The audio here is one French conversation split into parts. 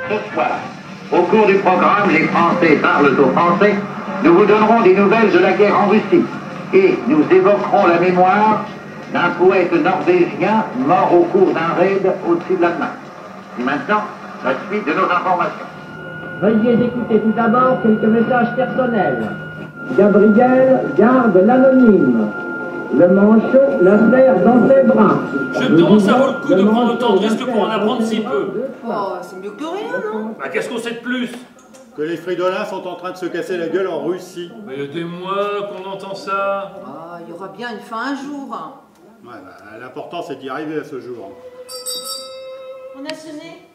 Ce soir, au cours du programme Les Français parlent aux Français, nous vous donnerons des nouvelles de la guerre en Russie et nous évoquerons la mémoire d'un poète norvégien mort au cours d'un raid au-dessus de l'Allemagne. Et maintenant, la suite de nos informations. Veuillez écouter tout d'abord quelques messages personnels. Gabriel garde l'anonyme. Le manchot la serre dans ses bras. Je me demande ça vaut le coup de prendre autant de risques pour en apprendre si peu. Oh, c'est mieux que rien, non? Bah qu'est-ce qu'on sait de plus? Que les fridolins sont en train de se casser la gueule en Russie. Mais il y a des mois qu'on entend ça. Ah, il y aura bien une fin un jour. Ouais, bah, l'important c'est d'y arriver à ce jour. On a sonné.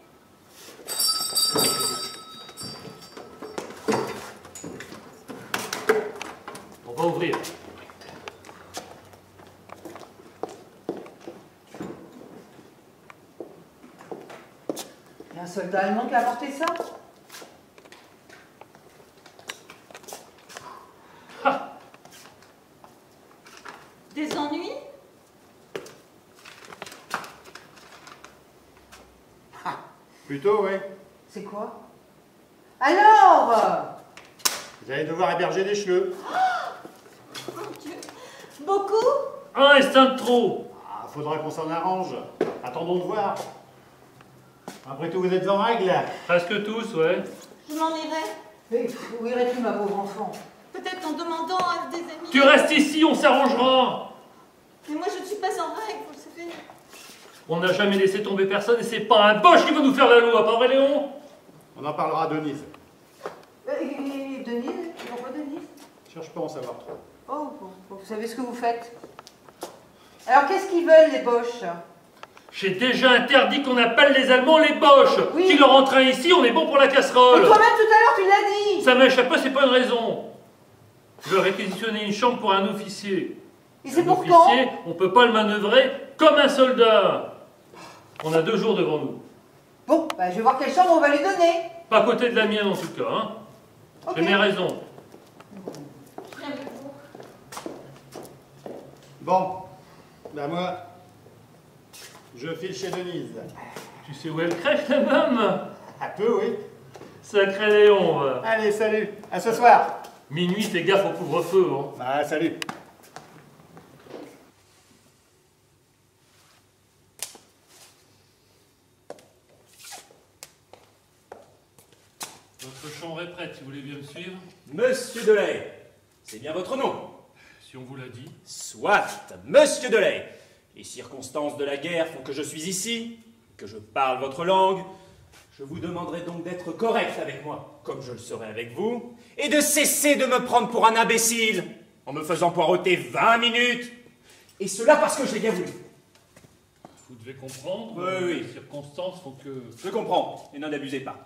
On va ouvrir. Il y a un soldat allemand qui a apporté ça? Des ennuis? Plutôt, oui. C'est quoi? Alors? Vous allez devoir héberger des chleux. Mon Dieu. Beaucoup? Un instinct de trop. Ah, faudra qu'on s'en arrange. Attendons de voir. Après tout, vous êtes en règle. Presque tous, ouais. Je m'en irai. Mais où irais-tu, ma pauvre enfant? Peut-être en demandant à des amis. Tu restes ici, on s'arrangera. Mais moi, je ne suis pas en règle, vous le savez. On n'a jamais laissé tomber personne et c'est pas un Boche qui va nous faire la loi, pas vrai Léon? On en parlera à Denise. Et Denise? Pourquoi Denise? Cherche pas à en savoir trop. Oh, bon, vous savez ce que vous faites. Alors, qu'est-ce qu'ils veulent, les Boches? J'ai déjà interdit qu'on appelle les Allemands les Boches. Oui. Si leur entrain ici, on est bon pour la casserole. Mais toi-même, tout à l'heure, tu l'as dit. Ça m'échappe pas, c'est pas une raison. Je veux réquisitionner une chambre pour un officier. Et c'est Un pour officier, quand? on peut pas le manœuvrer comme un soldat. On a 2 jours devant nous. Bon, bah, je vais voir quelle chambre on va lui donner. Pas à côté de la mienne en tout cas. Hein. Ok. J'ai mes raisons. Je viens avec vous. Bon, bah moi, je file chez Denise. Tu sais où elle crèche la même? Un peu, oui. Sacré Léon, va. Allez, salut. À ce soir. Minuit, fais gaffe au couvre-feu. Hein. Ah, salut. Votre chambre est prête, si vous voulez bien me suivre. Monsieur Delay, c'est bien votre nom? Si on vous l'a dit. Soit, Monsieur Delay. Les circonstances de la guerre font que je suis ici, que je parle votre langue. Je vous demanderai donc d'être correct avec moi, comme je le serai avec vous, et de cesser de me prendre pour un imbécile, en me faisant poireauter 20 minutes. Et cela parce que je l'ai bien voulu. Vous devez comprendre. Oui. Les circonstances font que Je comprends, et n'en abusez pas.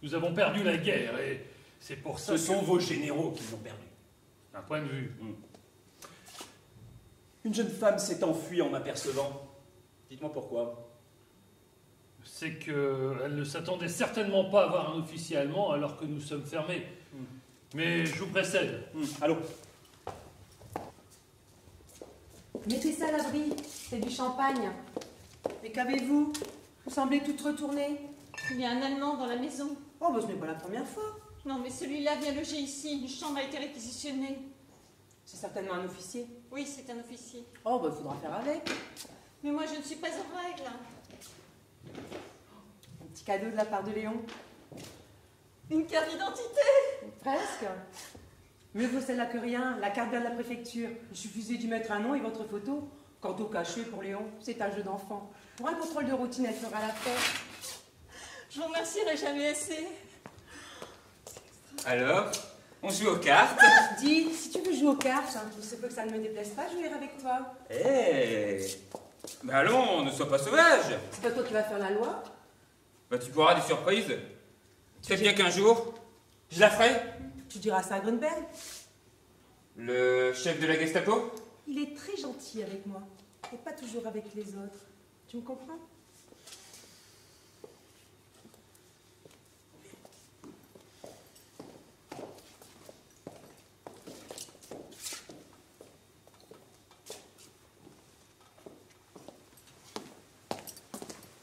nous avons perdu la guerre et c'est pour ça Ce sont vos généraux qui l'ont perdu. d'un point de vue. Une jeune femme s'est enfuie en m'apercevant. Dites-moi pourquoi. C'est qu'elle ne s'attendait certainement pas à voir un officier allemand alors que nous sommes fermés. Mais je vous précède. Allô? Mettez ça à l'abri, c'est du champagne. Mais qu'avez-vous? Vous semblez toutes retournées. Il y a un Allemand dans la maison. Oh, bah, ce n'est pas la première fois. Non, mais celui-là vient loger ici. Une chambre a été réquisitionnée. C'est certainement un officier. Oui, c'est un officier. Oh, bah, il faudra faire avec. Mais moi, je ne suis pas en règle. Un petit cadeau de la part de Léon. Une carte d'identité. Presque. Mieux vaut celle-là que rien, la carte de la préfecture. Il suffisait d'y mettre un nom et votre photo. Quant au cachet pour Léon, c'est un jeu d'enfant. Pour un contrôle de routine, elle fera l'affaire. Je vous remercierai jamais assez. Alors, on joue aux cartes? Dis, si tu veux jouer aux cartes, il se peut que ça ne me déplaise pas jouer avec toi. Ben allons, ne sois pas sauvage. C'est pas toi qui vas faire la loi. Bah tu pourras des surprises. Fais bien qu'un jour, je la ferai. Tu diras ça à Grunberg. Le chef de la Gestapo? Il est très gentil avec moi, et pas toujours avec les autres. Tu me comprends?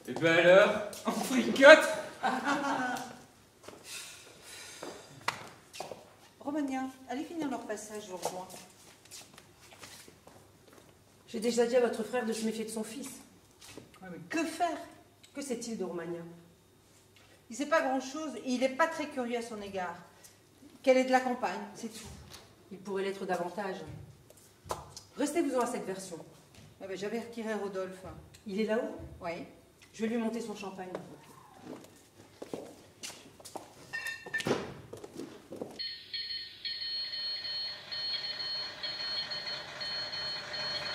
Et ben alors, on fricote? Romagna, allez finir leur passage, je vous rejoins. J'ai déjà dit à votre frère de se méfier de son fils. Ouais, mais que faire? Que sait-il de Romagna? Il sait pas grand-chose et il n'est pas très curieux à son égard. Qu'elle est de la campagne, c'est tout. Il pourrait l'être davantage. Restez-vous-en à cette version. Ah ben, j'avais retiré Rodolphe. Il est là-haut? Oui. Je vais lui monter son champagne.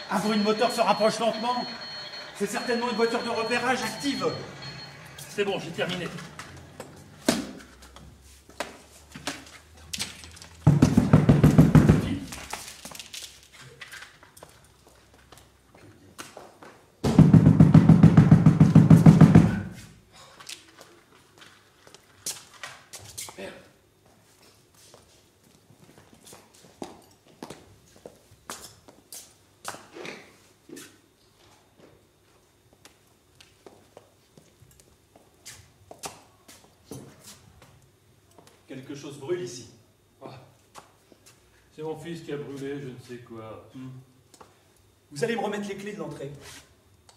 Un bruit de moteur se rapproche lentement. C'est certainement une voiture de repérage active. C'est bon, j'ai terminé. Quelque chose brûle ici. Ah. C'est mon fils qui a brûlé, je ne sais quoi. Vous allez me remettre les clés de l'entrée.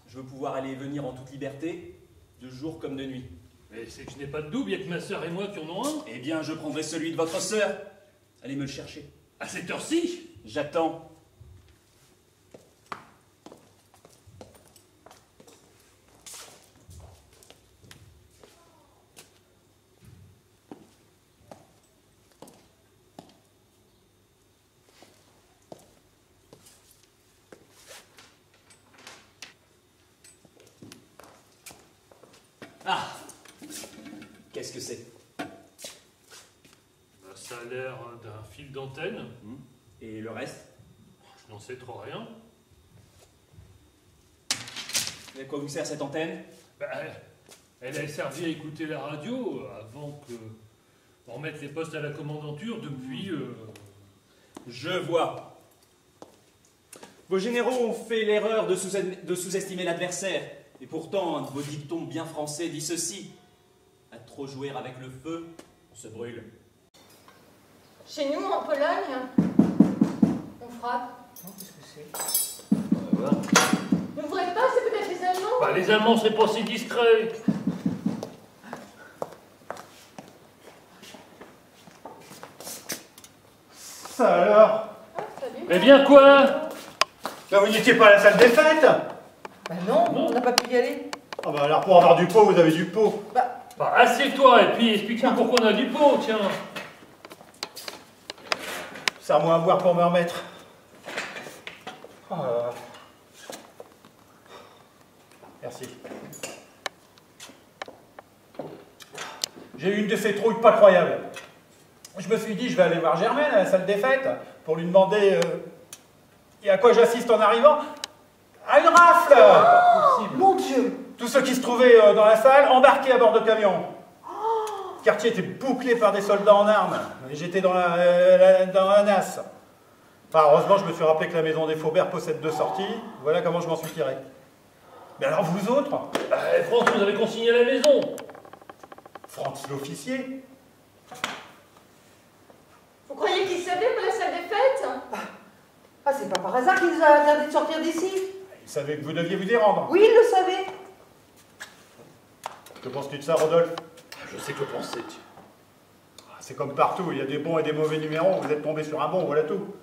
Je veux pouvoir aller et venir en toute liberté, de jour comme de nuit. Mais c'est que je n'ai pas de double, il n'y a que ma sœur et moi qui en ont un. Eh bien, je prendrai celui de votre sœur. Allez me le chercher. À cette heure-ci? J'attends. Ah! Qu'est-ce que c'est? Ça a l'air d'un fil d'antenne. Et le reste? Je n'en sais trop rien. Et à quoi vous sert cette antenne? Elle a servi à écouter la radio avant que on remette les postes à la commandanture depuis... Je vois. Vos généraux ont fait l'erreur de sous-estimer l'adversaire. Et pourtant, un de vos dictons bien français dit ceci. À trop jouer avec le feu, on se brûle. Chez nous, en Pologne, on frappe. Qu'est-ce que c'est? N'ouvrez pas, c'est peut-être les Allemands. Bah, les Allemands seraient pas si discrets. Ça alors? Salut. Eh bien quoi? Ben, vous n'étiez pas à la salle des fêtes? Bah non, on n'a pas pu y aller. Ah bah alors pour avoir du pot, vous avez du pot. Bah, assieds-toi et puis explique-moi pourquoi on a du pot, tiens. C'est à moi à boire pour me remettre. Oh là là. Merci. J'ai eu une de ces trouilles pas croyables. Je me suis dit, je vais aller voir Germaine à la salle des fêtes pour lui demander et à quoi j'assiste en arrivant. À une rafle! Mon Dieu! Tous ceux qui se trouvaient dans la salle embarqués à bord de camions. Le quartier était bouclé par des soldats en armes. Et j'étais dans la nasse. Enfin, heureusement, je me suis rappelé que la maison des Faubert possède 2 sorties. Voilà comment je m'en suis tiré. Mais alors, vous autres? France, vous avez consigné à la maison. Franz l'officier? Vous croyez qu'il savait pour la salle des fêtes? Ah, c'est pas par hasard qu'il nous a interdit de sortir d'ici. Il savait que vous deviez vous y rendre. Oui, il le savait. Que penses-tu de ça, Rodolphe? Je sais que penser. C'est comme partout, il y a des bons et des mauvais numéros. Vous êtes tombé sur un bon, voilà tout.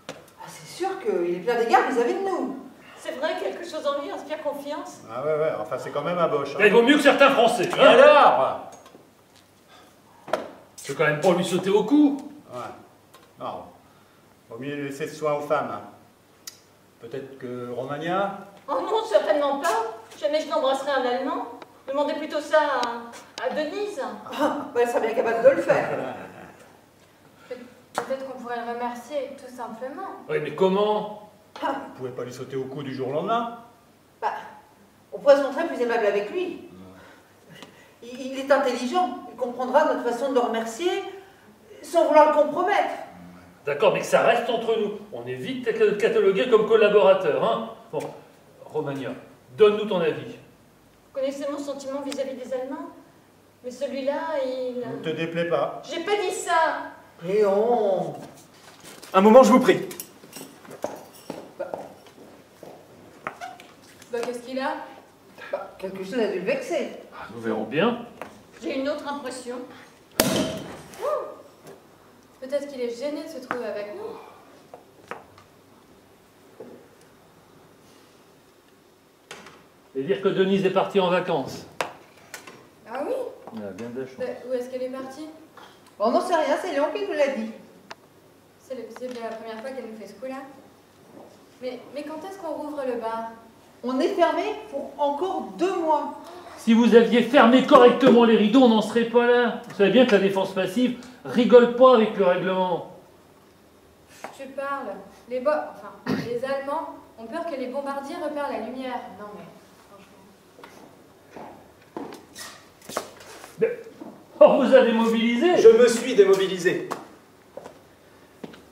Ah, c'est sûr qu'il est plein d'égards vis-à-vis de nous. C'est vrai, quelque chose en lui inspire confiance. Ah ouais, enfin c'est quand même un boche. Il vaut mieux que certains Français. Et alors? Je vais quand même pas lui sauter au cou. Ouais. Non. Vaut mieux laisser ce soin aux femmes. Peut-être que Romagna? Oh non, certainement pas. Jamais je n'embrasserai un Allemand. Demandez plutôt ça à Denise. Ah, bah, elle serait bien capable de le faire. Peut-être qu'on pourrait le remercier, tout simplement. Oui, mais comment? Vous pouvez pas lui sauter au cou du jour au lendemain? Bah, on pourrait se montrer plus aimable avec lui. Il est intelligent, il comprendra notre façon de le remercier sans vouloir le compromettre. D'accord, mais que ça reste entre nous. On est vite catalogué comme collaborateur, hein? Bon, Romagna, donne-nous ton avis. Vous connaissez mon sentiment vis-à-vis des Allemands? Mais celui-là, il... Ne te déplaît pas. J'ai pas dit ça. Léon. Un moment, je vous prie. Bah, qu'est-ce qu'il a? Bah, quelque chose a dû le vexer. Nous verrons bien. J'ai une autre impression. Peut-être qu'il est gêné de se trouver avec nous. Et dire que Denise est partie en vacances. Ah oui? On a bien de la chance. Bah, où est-ce qu'elle est partie? Bon, on n'en sait rien, c'est Léon qui nous l'a dit. C'est bien la première fois qu'elle nous fait ce coup-là. Mais quand est-ce qu'on rouvre le bar? On est fermé pour encore 2 mois. Si vous aviez fermé correctement les rideaux, on n'en serait pas là. Vous savez bien que la défense passive rigole pas avec le règlement. Tu parles. Les Allemands ont peur que les bombardiers repèrent la lumière. Non mais, franchement. On vous a démobilisé. Je me suis démobilisé.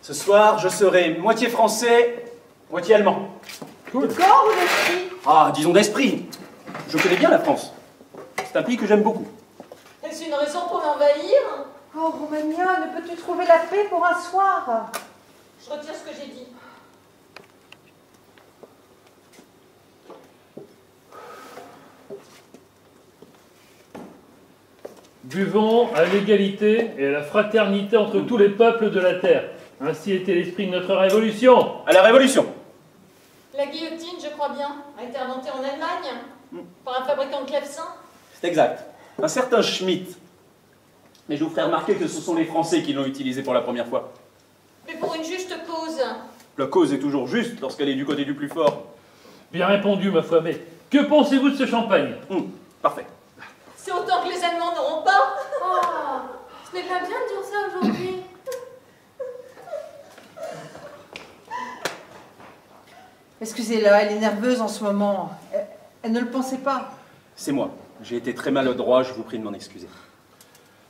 Ce soir, je serai moitié français, moitié allemand. Cool. De corps ou d'esprit? Ah, disons d'esprit. Je connais bien la France. C'est un pays que j'aime beaucoup. Est-ce une raison pour l'envahir? Oh, Romagna, ne peux-tu trouver la paix pour un soir? Je retire ce que j'ai dit. Buvons à l'égalité et à la fraternité entre tous les peuples de la terre. Ainsi était l'esprit de notre révolution. À la Révolution. La guillotine, je crois bien, a été inventée en Allemagne par un fabricant de clavecins. C'est exact. Un certain Schmitt. Mais je vous ferai remarquer que ce sont les Français qui l'ont utilisé pour la première fois. Mais pour une juste cause. La cause est toujours juste lorsqu'elle est du côté du plus fort. Bien répondu, ma foi, mais que pensez-vous de ce champagne? Parfait. C'est autant que les Allemands n'auront pas. Oh, ce n'est pas bien de dire ça aujourd'hui. Excusez-la, elle est nerveuse en ce moment. Elle ne le pensait pas. C'est moi. J'ai été très maladroit, je vous prie de m'en excuser.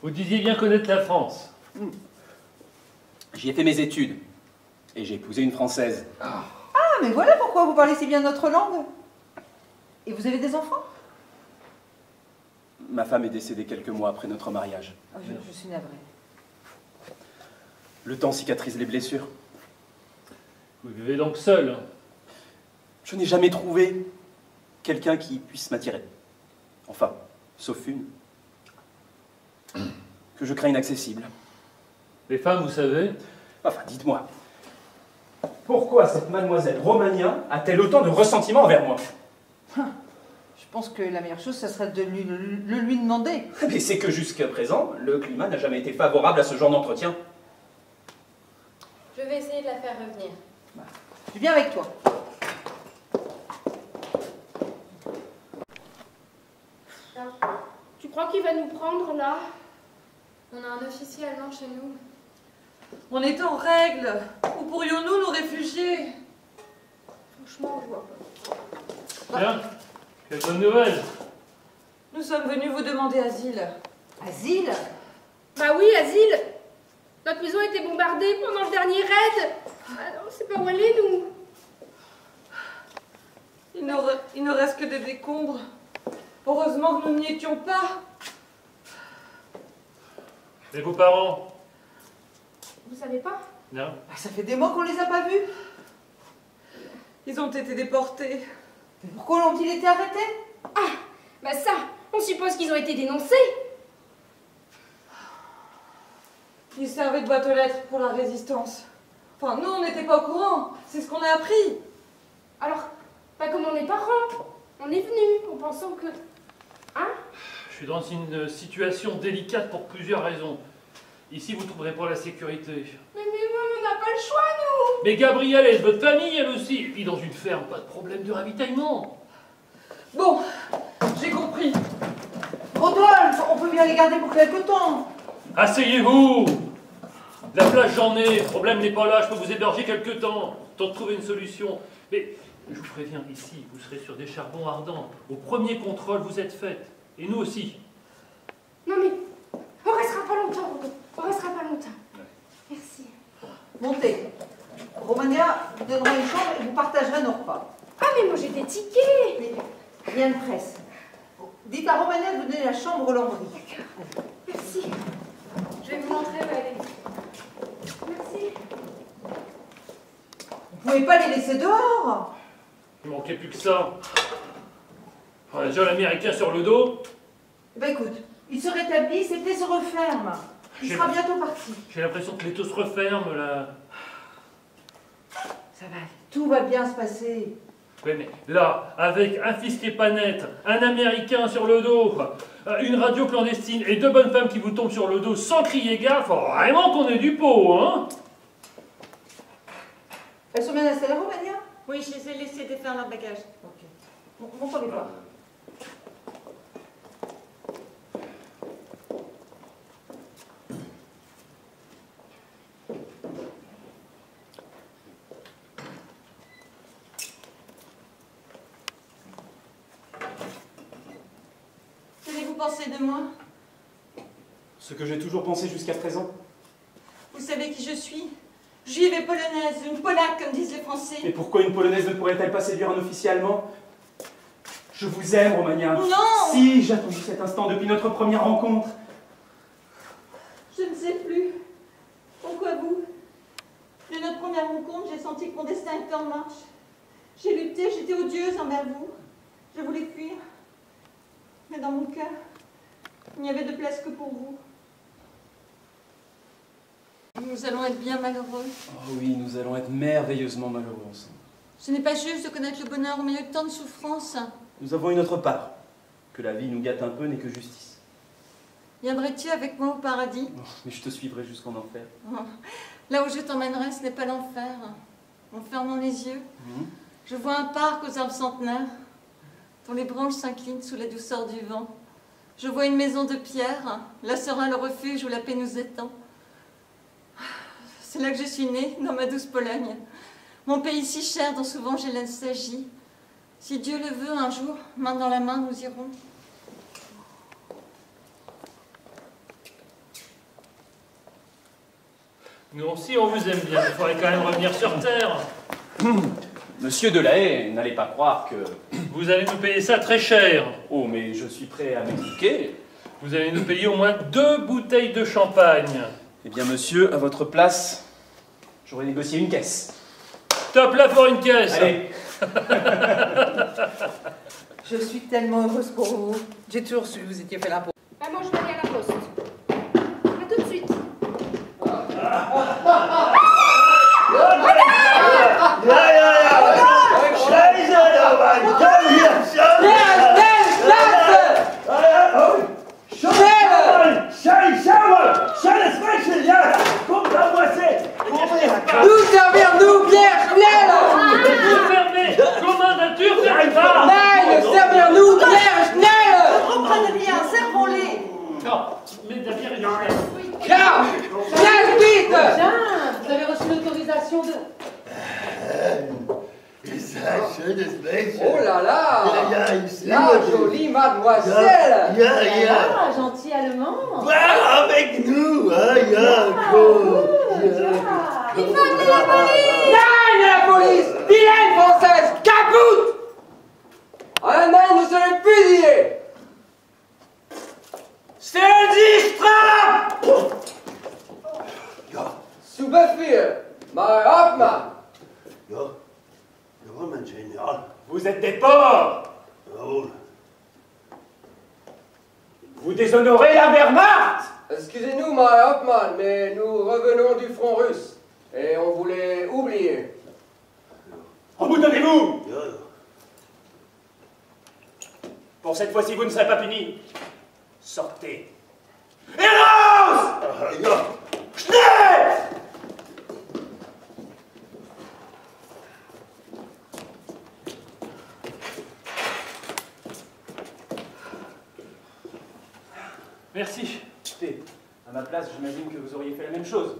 Vous disiez bien connaître la France. J'y ai fait mes études. Et j'ai épousé une Française. Ah, mais voilà pourquoi vous parlez si bien notre langue. Et vous avez des enfants? Ma femme est décédée quelques mois après notre mariage. Oh, je suis navrée. Le temps cicatrise les blessures. Vous vivez donc seul. Je n'ai jamais trouvé quelqu'un qui puisse m'attirer. Enfin, sauf une. Que je crains inaccessible. Les femmes, vous savez. Enfin, dites-moi. Pourquoi cette mademoiselle Romagna a-t-elle autant de ressentiment envers moi? Je pense que la meilleure chose, ça serait de lui demander. Mais c'est que jusqu'à présent, le climat n'a jamais été favorable à ce genre d'entretien. Je vais essayer de la faire revenir. Je viens avec toi. Tu crois qu'il va nous prendre là? On a un officier allemand chez nous. On est en règle. Où pourrions-nous nous réfugier? Franchement, je vois pas. Tiens, quelle bonne nouvelle. Nous sommes venus vous demander asile. Asile? Bah oui, asile. Notre maison a été bombardée pendant le dernier raid. Alors, on sait pas où aller, nous. Il ne reste que des décombres. Heureusement que nous n'y étions pas. Et vos parents? Vous savez pas? Non. Ça fait des mois qu'on les a pas vus. Ils ont été déportés. Mais pourquoi ont-ils été arrêtés? Ah, bah ça, on suppose qu'ils ont été dénoncés. Ils servaient de boîte aux lettres pour la résistance. Enfin, nous, on n'était pas au courant. C'est ce qu'on a appris. Alors, pas comme on est parents. On est venus en pensant que... Hein? Je suis dans une situation délicate pour plusieurs raisons. Ici, vous trouverez pas la sécurité. Mais on n'a pas le choix, nous. Mais Gabrielle est de votre famille, elle aussi. Et puis dans une ferme, pas de problème de ravitaillement. Bon, j'ai compris. Rodolphe, on peut bien les garder pour quelque temps. Asseyez-vous. De la place, j'en ai. Le problème n'est pas là. Je peux vous héberger quelque temps. Tant de trouver une solution. Mais je vous préviens, ici, vous serez sur des charbons ardents. Au premier contrôle, vous êtes faite. Et nous aussi. Non mais, on restera pas longtemps, Rodolphe. On restera pas longtemps. Ouais. Merci. Montez. Romagna vous donnera une chambre et vous partagerez nos repas. Ah mais moi j'ai des tickets. Mais rien ne presse. Dites à Romagna de vous donner la chambre au lambris. Merci. Je vais vous montrer où elle est. Merci. Vous pouvez pas les laisser dehors. Il manquait plus que ça. On a déjà l'Américain sur le dos. Eh ben écoute, il se rétablit, ses plaies se referment. Il sera bientôt parti. J'ai l'impression que l'étau se referme, là. Ça va aller. Tout va bien se passer. Oui, mais là, avec un fils qui est pas net, un Américain sur le dos, une radio clandestine et deux bonnes femmes qui vous tombent sur le dos sans crier gare, faut vraiment qu'on ait du pot, hein? Elles sont bien installées, Romagna? Oui, je les ai laissés défaire leur bagage. Ok. Montre-les voir. Qu'allez-vous penser de moi? Ce que j'ai toujours pensé jusqu'à présent. Vous savez qui je suis? Juive et polonaise, une polaque comme disent les Français. Et pourquoi une polonaise ne pourrait-elle pas séduire un officier allemand? Je vous aime, Romagna. Non! Si, j'ai attendu cet instant depuis notre première rencontre. Je ne sais plus. Pourquoi vous? De notre première rencontre, j'ai senti que mon destin était en marche. J'ai lutté, j'étais odieuse envers vous. Je voulais fuir. Mais dans mon cœur, il n'y avait de place que pour vous. Nous allons être bien malheureux. Oh oui, nous allons être merveilleusement malheureux ensemble. Ce n'est pas juste de connaître le bonheur au milieu de tant de souffrances. Nous avons une autre part. Que la vie nous gâte un peu n'est que justice. Viendrais-tu avec moi au paradis? Oh, mais je te suivrai jusqu'en enfer. Oh. Là où je t'emmènerai, ce n'est pas l'enfer. En fermant les yeux, je vois un parc aux arbres centenaires, dont les branches s'inclinent sous la douceur du vent. Je vois une maison de pierre, là sera le refuge où la paix nous étend. C'est là que je suis née, dans ma douce Pologne. Mon pays si cher dont souvent j'ai la nostalgie. Si Dieu le veut, un jour, main dans la main, nous irons. Nous aussi, on vous aime bien. Il faudrait quand même revenir sur Terre. Monsieur Delahaye, n'allez pas croire que... Vous allez nous payer ça très cher. Oh, mais je suis prêt à m'expliquer. Vous allez nous payer au moins 2 bouteilles de champagne. Eh bien, monsieur, à votre place, j'aurais négocié une caisse. Top là pour une caisse. Allez. Je suis tellement heureuse pour vous. J'ai toujours su que vous étiez fait l'impôt. Maman, je vais aller à la poste. À tout de suite. Nous servir-nous, Pierre Schnell! Vous fermez. Commandature, fermez pas. Nein, servir-nous, Pierre Schnell! Ne comprenez rien, servons-les. Non, mais derrière, il y a Car, viens vite! Tiens, vous avez reçu l'autorisation de... Oh là là! La jolie mademoiselle! Ah, gentil allemand! Avec nous, hein, Il faut appeler la police! Nein, la police! Vilaine française! Capoute! Ah non, nous allons fusiller! C'est un distrait! Sous Befehl, mein Hauptmann! Mein Général. Vous êtes des porcs. Jawohl. Vous déshonorez la Wehrmacht. Excusez-nous, mein Hauptmann, mais nous revenons du front russe. Et on voulait oublier. Reboutonnez-vous. Ja. Pour cette fois-ci, vous ne serez pas punis. Sortez. Et raus! Ja. Schnell! Merci. Écoutez, à ma place, j'imagine que vous auriez fait la même chose.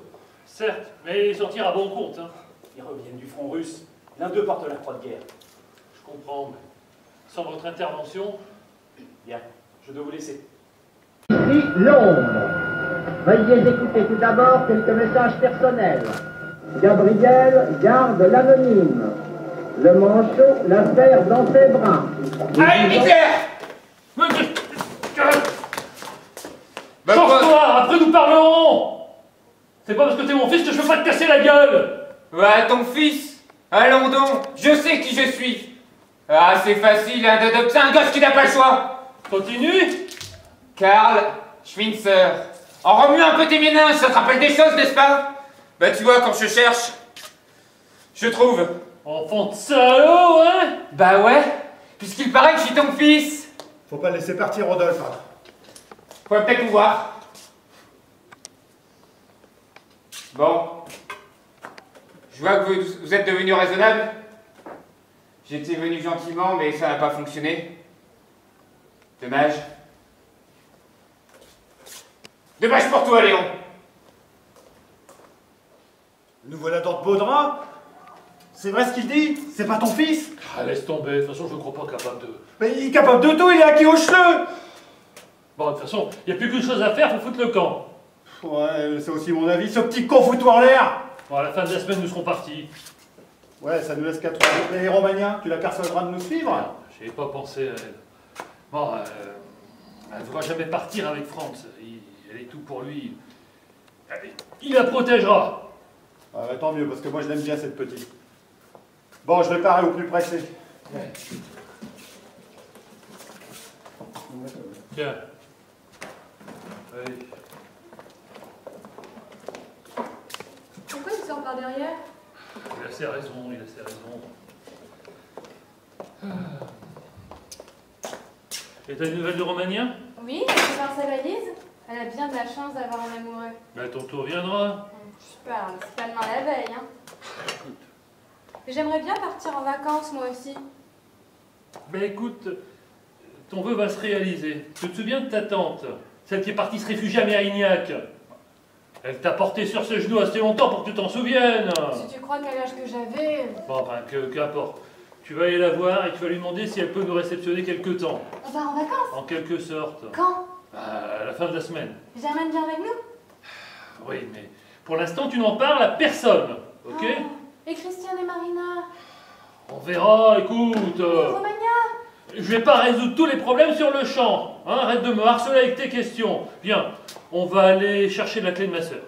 Certes, mais sortir à bon compte. Hein. Ils reviennent du front russe. L'un d'eux porte la croix de guerre. Je comprends, mais sans votre intervention... Bien, je dois vous laisser. Ici Londres. Veuillez écouter tout d'abord quelques messages personnels. Gabriel garde l'anonyme. Le manchot l'affaire dans ses bras. Allez, Hitler! parlerons. C'est pas parce que t'es mon fils que je peux pas te casser la gueule. Ouais, ton fils. Allons donc, je sais qui je suis. Ah, c'est facile hein, d'adopter un gosse qui n'a pas le choix. Continue. Karl Schwinzer. En remuant un peu tes méninges, ça te rappelle des choses, n'est-ce pas? Bah tu vois, quand je cherche, je trouve. Enfant de salaud, hein? Bah ouais, puisqu'il paraît que je suis ton fils. Faut pas laisser partir Rodolphe. Hein. Faudrait peut-être vous voir. Bon. Je vois que vous êtes devenu raisonnable. J'étais venu gentiment, mais ça n'a pas fonctionné. Dommage. Dommage pour toi, Léon. Nous voilà dans de beaux draps. C'est vrai ce qu'il dit? C'est pas ton fils? Ah, laisse tomber, de toute façon je ne crois pas capable de... Mais il est capable de tout, il est acquis au cheveux. Bon, de toute façon, il n'y a plus qu'une chose à faire, faut foutre le camp. Ouais, c'est aussi mon avis, ce petit con foutu en l'air. Bon, à la fin de la semaine, nous serons partis. Ouais, ça nous laisse 4 heures. Les Romaniens, tu la persuaderas de nous suivre? J'y ai pas pensé à elle. Bon, elle ne devra jamais partir avec Franz. Elle est tout pour lui. Il la protégera. Ah, tant mieux, parce que moi je l'aime bien cette petite. Bon, je vais parer au plus pressé. Ouais. Tiens. Oui. Pourquoi il sort par derrière? Il a ses raisons, il a ses raisons. Et t'as une nouvelle de Romagna? Oui, elle fait par sa valise. Elle a bien de la chance d'avoir un amoureux. Bah, ton tour viendra. Je sais pas, c'est pas demain la veille, hein. Écoute. Mais j'aimerais bien partir en vacances, moi aussi. Ben écoute, ton vœu va se réaliser. Tu te souviens de ta tante, celle qui est partie se réfugier à Mérignac? Elle t'a porté sur ses genoux assez longtemps pour que tu t'en souviennes. Si tu crois qu'à l'âge que j'avais... Bon, ben, qu'importe. Tu vas aller la voir et tu vas lui demander si elle peut nous réceptionner quelque temps. On part en vacances? En quelque sorte. Quand? À la fin de la semaine. Germaine vient avec nous? Oui, mais pour l'instant, tu n'en parles à personne, ok? Oh. Et Christiane et Marina? On verra, écoute. Romagna? Je vais pas résoudre tous les problèmes sur le champ. Hein, arrête de me harceler avec tes questions. Viens, on va aller chercher la clé de ma sœur.